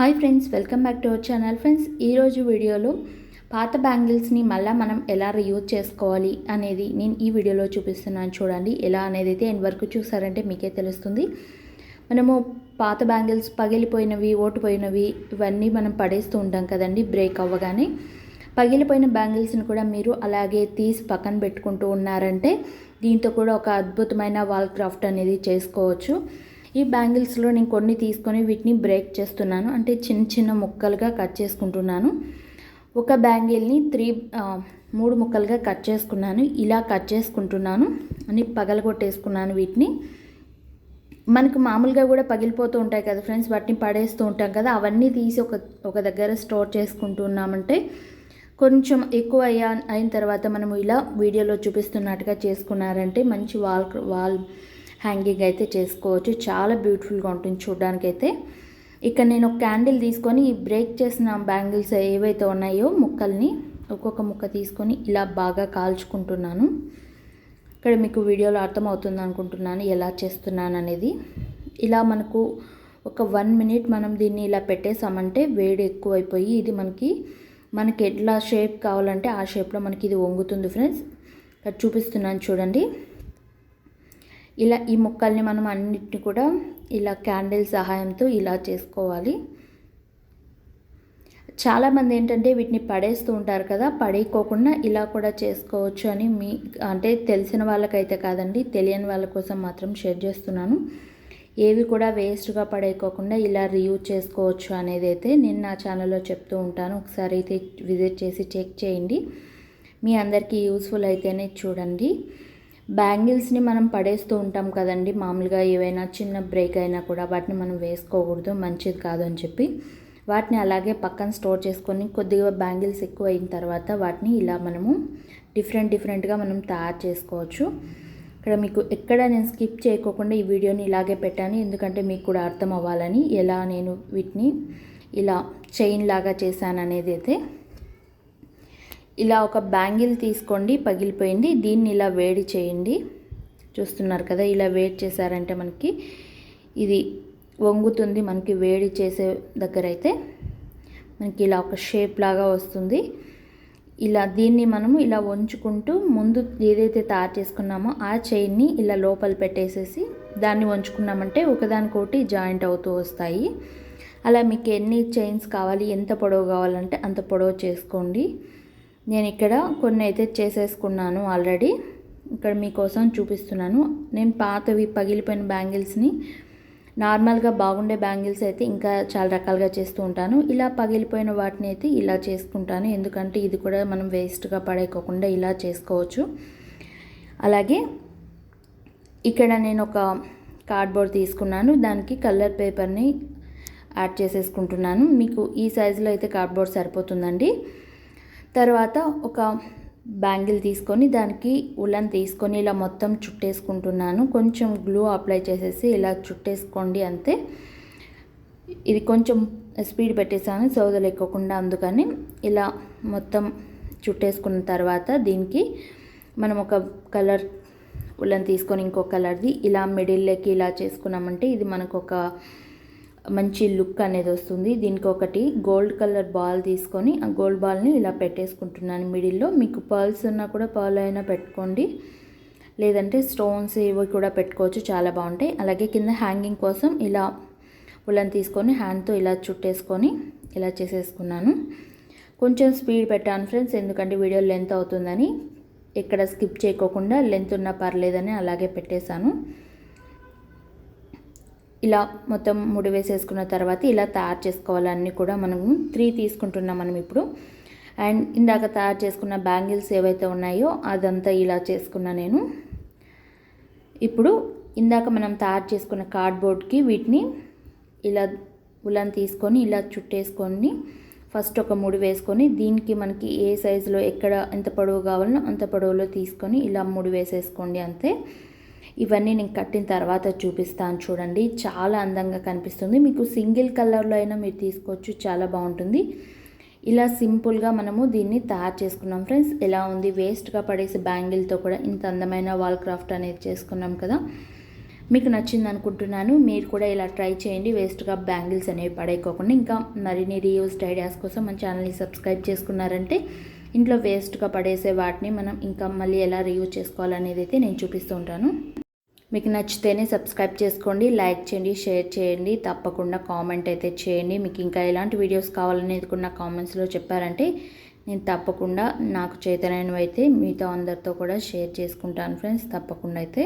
Hi friends, welcome back to our channel. Friends, ఈరోజు వీడియోలో పాత బ్యాంగిల్స్ని మళ్ళీ మనం ఎలా రీయూజ్ చేసుకోవాలి అనేది నేను ఈ వీడియోలో చూపిస్తున్నాను. చూడండి, ఎలా అనేది అయితే ఎండ్ వరకు చూసారంటే మీకే తెలుస్తుంది. మనము పాత బ్యాంగిల్స్ పగిలిపోయినవి, ఓడిపోయినవి ఇవన్నీ మనం పడేస్తూ ఉంటాం కదండి బ్రేక్ అవ్వగానే. పగిలిపోయిన బ్యాంగిల్స్ని కూడా మీరు అలాగే తీసి పక్కన పెట్టుకుంటూ ఉన్నారంటే దీంతో కూడా ఒక అద్భుతమైన వాల్ క్రాఫ్ట్ అనేది చేసుకోవచ్చు. ఈ బ్యాంగిల్స్లో నేను కొన్ని తీసుకొని వీటిని బ్రేక్ చేస్తున్నాను, అంటే చిన్న చిన్న ముక్కలుగా కట్ చేసుకుంటున్నాను. ఒక బ్యాంగిల్ని మూడు ముక్కలుగా కట్ చేసుకున్నాను. ఇలా కట్ చేసుకుంటున్నాను అని పగలగొట్టేసుకున్నాను. వీటిని మనకు మామూలుగా కూడా పగిలిపోతూ ఉంటాయి కదా ఫ్రెండ్స్, వాటిని పడేస్తూ ఉంటాం కదా, అవన్నీ తీసి ఒక దగ్గర స్టోర్ చేసుకుంటున్నామంటే కొంచెం ఎక్కువ అయిన తర్వాత మనము ఇలా వీడియోలో చూపిస్తున్నట్టుగా చేసుకున్నారంటే మంచి వాల్ హ్యాంగింగ్ అయితే చేసుకోవచ్చు. చాలా బ్యూటిఫుల్గా ఉంటుంది చూడడానికైతే. ఇక్కడ నేను ఒక క్యాండిల్ తీసుకొని ఈ బ్రేక్ చేసిన బ్యాంగిల్స్ ఏవైతే ఉన్నాయో ముక్కల్ని ఒక్కొక్క ముక్క తీసుకొని ఇలా బాగా కాల్చుకుంటున్నాను. ఇక్కడ మీకు వీడియోలో అర్థమవుతుంది అనుకుంటున్నాను ఎలా చేస్తున్నాను అనేది. ఇలా మనకు ఒక 1 minute మనం దీన్ని ఇలా పెట్టేసామంటే వేడి ఎక్కువైపోయి ఇది మనకి ఎట్లా షేప్ కావాలంటే ఆ షేప్లో మనకి ఇది వంగుతుంది ఫ్రెండ్స్. ఇక్కడ చూపిస్తున్నాను చూడండి. ఇలా ఈ ముక్కల్ని మనం అన్నిటిని కూడా ఇలా క్యాండిల్ సహాయంతో ఇలా చేసుకోవాలి. చాలామంది ఏంటంటే వీటిని పడేస్తూ ఉంటారు కదా, పడేయకోకుండా ఇలా కూడా చేసుకోవచ్చు అని అంటే తెలిసిన వాళ్ళకైతే కాదండి, తెలియని వాళ్ళ కోసం మాత్రం షేర్ చేస్తున్నాను. ఏవి కూడా వేస్ట్గా పడేయకోకుండా ఇలా రీయూజ్ చేసుకోవచ్చు అనేది అయితే నేను నా ఛానల్లో చెప్తూ ఉంటాను. ఒకసారి అయితే విజిట్ చేసి చెక్ చేయండి, మీ అందరికీ యూస్ఫుల్ అయితేనే చూడండి. బ్యాంగిల్స్ని మనం పడేస్తూ ఉంటాం కదండి, మామూలుగా ఏవైనా చిన్న బ్రేక్ అయినా కూడా వాటిని మనం వేసుకోకూడదు, మంచిది కాదు అని చెప్పి వాటిని అలాగే పక్కన స్టోర్ చేసుకొని కొద్దిగా బ్యాంగిల్స్ ఎక్కువ అయిన తర్వాత వాటిని ఇలా మనము డిఫరెంట్గా మనం తయారు చేసుకోవచ్చు. ఇక్కడ మీకు ఎక్కడ నేను స్కిప్ చేయకోకుండా ఈ వీడియోని ఇలాగే పెట్టాను, ఎందుకంటే మీకు కూడా అర్థం అవ్వాలని ఎలా నేను వీటిని ఇలా చైన్ లాగా చేశాను అనేది అయితే. ఇలా ఒక బ్యాంగిల్ తీసుకోండి, పగిలిపోయింది, దీన్ని ఇలా వేడి చేయండి. చూస్తున్నారు కదా, ఇలా వేడి చేశారంటే మనకి ఇది వంగుతుంది. మనకి వేడి చేసే దగ్గర అయితే మనకి ఇలా ఒక షేప్ లాగా వస్తుంది. ఇలా దీన్ని మనము ఇలా వంచుకుంటూ ముందు ఏదైతే తయారు చేసుకున్నామో ఆ చైన్ని ఇలా లోపల పెట్టేసేసి దాన్ని వంచుకున్నామంటే ఒకదానికొకటి జాయింట్ అవుతూ వస్తాయి. అలా మీకు ఎన్ని చైన్స్ కావాలి, ఎంత పొడవు కావాలంటే అంత పొడవు చేసుకోండి. నేను ఇక్కడ కొన్ని అయితే చేసేసుకున్నాను ఆల్రెడీ, ఇక్కడ మీకోసం చూపిస్తున్నాను. నేను పాతవి పగిలిపోయిన బ్యాంగిల్స్ని నార్మల్గా బాగుండే బ్యాంగిల్స్ అయితే ఇంకా చాలా రకాలుగా చేస్తూ ఉంటాను. ఇలా పగిలిపోయిన వాటిని అయితే ఇలా చేసుకుంటాను, ఎందుకంటే ఇది కూడా మనం వేస్ట్గా పడేయకోకుండా ఇలా చేసుకోవచ్చు. అలాగే ఇక్కడ నేను ఒక కార్డ్బోర్డ్ తీసుకున్నాను, దానికి కలర్ పేపర్ని యాడ్ చేసేసుకుంటున్నాను. మీకు ఈ సైజులో అయితే కార్డ్బోర్డ్ సరిపోతుందండి. తర్వాత ఒక బ్యాంగిల్ తీసుకొని దానికి ఉలన్ తీసుకొని ఇలా మొత్తం చుట్టేసుకుంటున్నాను. కొంచెం గ్లూ అప్లై చేసేసి ఇలా చుట్టేసుకోండి అంతే. ఇది కొంచెం స్పీడ్ పెట్టేసాను సోదలు ఎక్కకుండా, అందుకని ఇలా మొత్తం చుట్టేసుకున్న తర్వాత దీనికి మనం ఒక కలర్ ఉలన్ తీసుకొని ఇంకో కలర్ది ఇలా మిడిల్లోకి ఇలా చేసుకున్నామంటే ఇది మనకు ఒక మంచి లుక్ అనేది వస్తుంది. దీనికి ఒకటి గోల్డ్ కలర్ బాల్ తీసుకొని ఆ గోల్డ్ బాల్ని ఇలా పెట్టేసుకుంటున్నాను మిడిల్లో. మీకు పర్ల్స్ ఉన్నా కూడా పర్ల్ అయినా పెట్టుకోండి, లేదంటే స్టోన్స్ ఇవి కూడా పెట్టుకోవచ్చు, చాలా బాగుంటాయి. అలాగే కింద హ్యాంగింగ్ కోసం ఇలా ఉలన్ తీసుకొని హ్యాండ్తో ఇలా చుట్టేసుకొని ఇలా చేసేసుకున్నాను. కొంచెం స్పీడ్ పెట్టాను ఫ్రెండ్స్, ఎందుకంటే వీడియో లెంత్ అవుతుందని. ఎక్కడ స్కిప్ చేయకోకుండా లెంత్ ఉన్నా పర్లేదని అలాగే పెట్టేశాను. ఇలా మొత్తం ముడి వేసేసుకున్న తర్వాత ఇలా తయారు చేసుకోవాలి. అన్నీ కూడా మనము 3 తీసుకుంటున్నాం మనం ఇప్పుడు. అండ్ ఇందాక తయారు చేసుకున్న బ్యాంగిల్స్ ఏవైతే ఉన్నాయో అదంతా ఇలా చేసుకున్నా నేను. ఇప్పుడు ఇందాక మనం తయారు చేసుకున్న కార్డ్బోర్డ్కి వీటిని ఇలా ఉలన్ తీసుకొని ఇలా చుట్టేసుకొని ఫస్ట్ ఒక ముడి వేసుకొని దీనికి మనకి ఏ సైజులో ఎక్కడ ఎంత పొడవు కావాలనో అంత పొడవులో తీసుకొని ఇలా ముడి వేసేసుకోండి అంతే. ఇవన్నీ నేను కట్టిన తర్వాత చూపిస్తాను చూడండి, చాలా అందంగా కనిపిస్తుంది. మీకు సింగిల్ కలర్లో అయినా మీరు తీసుకోవచ్చు, చాలా బాగుంటుంది. ఇలా సింపుల్గా మనము దీన్ని తయారు చేసుకున్నాం ఫ్రెండ్స్. ఎలా ఉంది, వేస్ట్గా పడేసే బ్యాంగిల్తో కూడా ఇంత అందమైన వాల్ క్రాఫ్ట్ అనేది చేసుకున్నాం కదా. మీకు నచ్చింది అనుకుంటున్నాను. మీరు కూడా ఇలా ట్రై చేయండి. వేస్ట్గా బ్యాంగిల్స్ అనేవి పడేయకోకుండా. ఇంకా మరిన్ని రీయూస్డ్ ఐడియాస్ కోసం మన ఛానల్ని సబ్స్క్రైబ్ చేసుకున్నారంటే ఇంట్లో వేస్ట్గా పడేసే వాటిని మనం ఇంకా మళ్ళీ ఎలా రీయూజ్ చేసుకోవాలనేది అయితే నేను చూపిస్తూ ఉంటాను. మీకు నచ్చితేనే సబ్స్క్రైబ్ చేసుకోండి, లైక్ చేయండి, షేర్ చేయండి, తప్పకుండా కామెంట్ అయితే చేయండి. మీకు ఇంకా ఎలాంటి వీడియోస్ కావాలనేది కూడా నా కామెంట్స్లో చెప్పారంటే నేను తప్పకుండా నాకు చేతనైనవి అయితే మీతో అందరితో కూడా షేర్ చేసుకుంటాను ఫ్రెండ్స్. తప్పకుండా అయితే